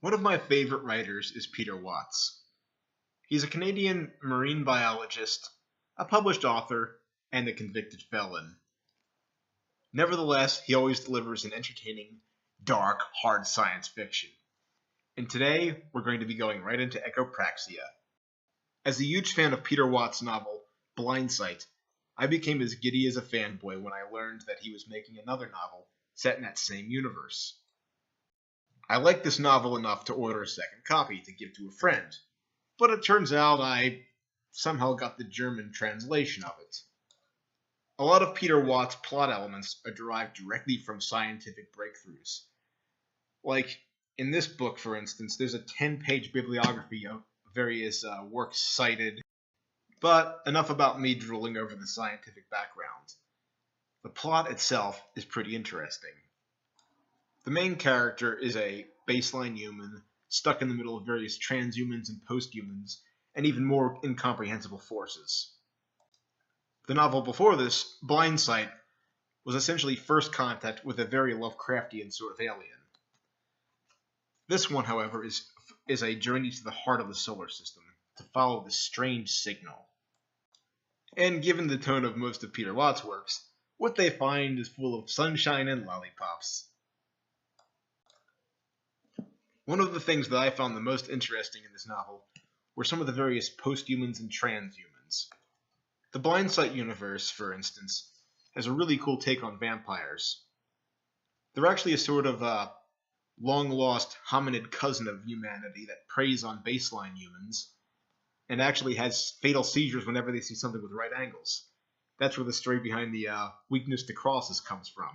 One of my favorite writers is Peter Watts. He's a Canadian marine biologist, a published author, and a convicted felon. Nevertheless, he always delivers an entertaining, dark, hard science fiction. And today, we're going to be going right into Echopraxia. As a huge fan of Peter Watts' novel, Blindsight, I became as giddy as a fanboy when I learned that he was making another novel set in that same universe. I liked this novel enough to order a second copy to give to a friend, but it turns out I somehow got the German translation of it. A lot of Peter Watts' plot elements are derived directly from scientific breakthroughs. Like, in this book, for instance, there's a 10-page bibliography of various works cited, but enough about me drooling over the scientific background. The plot itself is pretty interesting. The main character is a baseline human, stuck in the middle of various transhumans and posthumans, and even more incomprehensible forces. The novel before this, Blindsight, was essentially first contact with a very Lovecraftian sort of alien. This one, however, is a journey to the heart of the solar system, to follow this strange signal. And given the tone of most of Peter Watts' works, what they find is full of sunshine and lollipops. One of the things that I found the most interesting in this novel were some of the various posthumans and transhumans. The Blindsight universe, for instance, has a really cool take on vampires. They're actually a sort of long-lost hominid cousin of humanity that preys on baseline humans, and actually has fatal seizures whenever they see something with right angles. That's where the story behind the weakness to crosses comes from.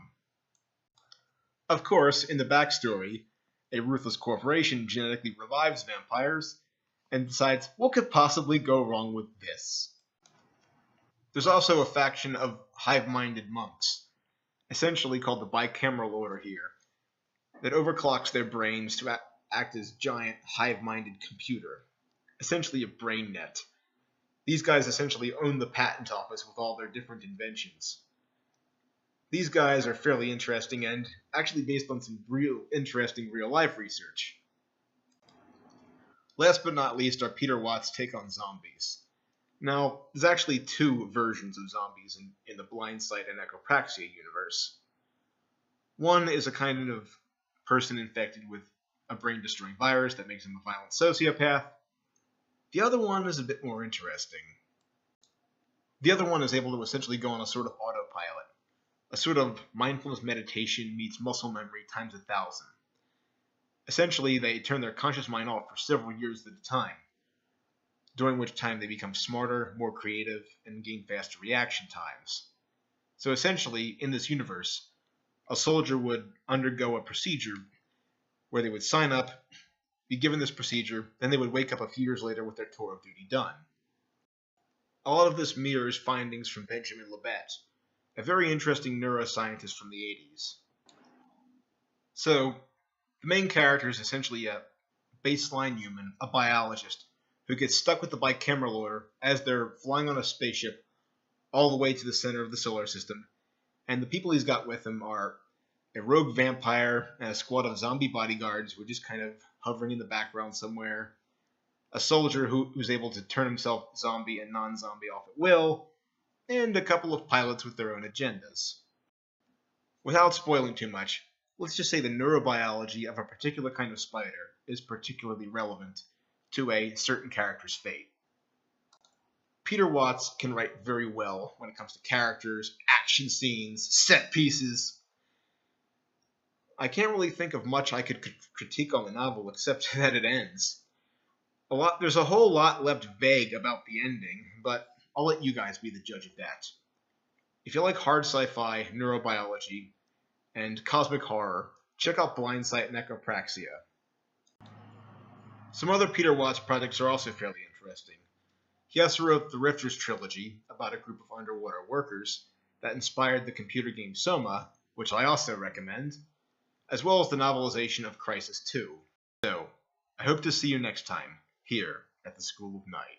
Of course, in the backstory, a ruthless corporation genetically revives vampires and decides what could possibly go wrong with this. There's also a faction of hive-minded monks, essentially called the bicameral order here, that overclocks their brains to act as giant hive-minded computer, essentially a brain net. These guys essentially own the patent office with all their different inventions. These guys are fairly interesting and actually based on some real interesting real-life research. Last but not least are Peter Watts' take on zombies. Now, there's actually two versions of zombies in the Blindsight and Echopraxia universe. One is a kind of person infected with a brain-destroying virus that makes him a violent sociopath. The other one is a bit more interesting. The other one is able to essentially go on a sort of autopilot. A sort of mindfulness meditation meets muscle memory times 1,000. Essentially, they turn their conscious mind off for several years at a time, during which time they become smarter, more creative, and gain faster reaction times. So essentially, in this universe, a soldier would undergo a procedure where they would sign up, be given this procedure, then they would wake up a few years later with their tour of duty done. A lot of this mirrors findings from Benjamin Libet, a very interesting neuroscientist from the 80s. So, the main character is essentially a baseline human, a biologist, who gets stuck with the bicameral order as they're flying on a spaceship all the way to the center of the solar system, and the people he's got with him are a rogue vampire and a squad of zombie bodyguards who are just kind of hovering in the background somewhere, a soldier who's able to turn himself zombie and non-zombie off at will, and a couple of pilots with their own agendas. Without spoiling too much, let's just say the neurobiology of a particular kind of spider is particularly relevant to a certain character's fate. Peter Watts can write very well when it comes to characters, action scenes, set pieces. I can't really think of much I could critique on the novel except that it ends. There's a whole lot left vague about the ending, but I'll let you guys be the judge of that. If you like hard sci-fi, neurobiology, and cosmic horror, check out Blindsight and Echopraxia. Some other Peter Watts projects are also fairly interesting. He also wrote the Rifters trilogy about a group of underwater workers that inspired the computer game Soma, which I also recommend, as well as the novelization of Crisis 2. So, I hope to see you next time, here at the School of Night.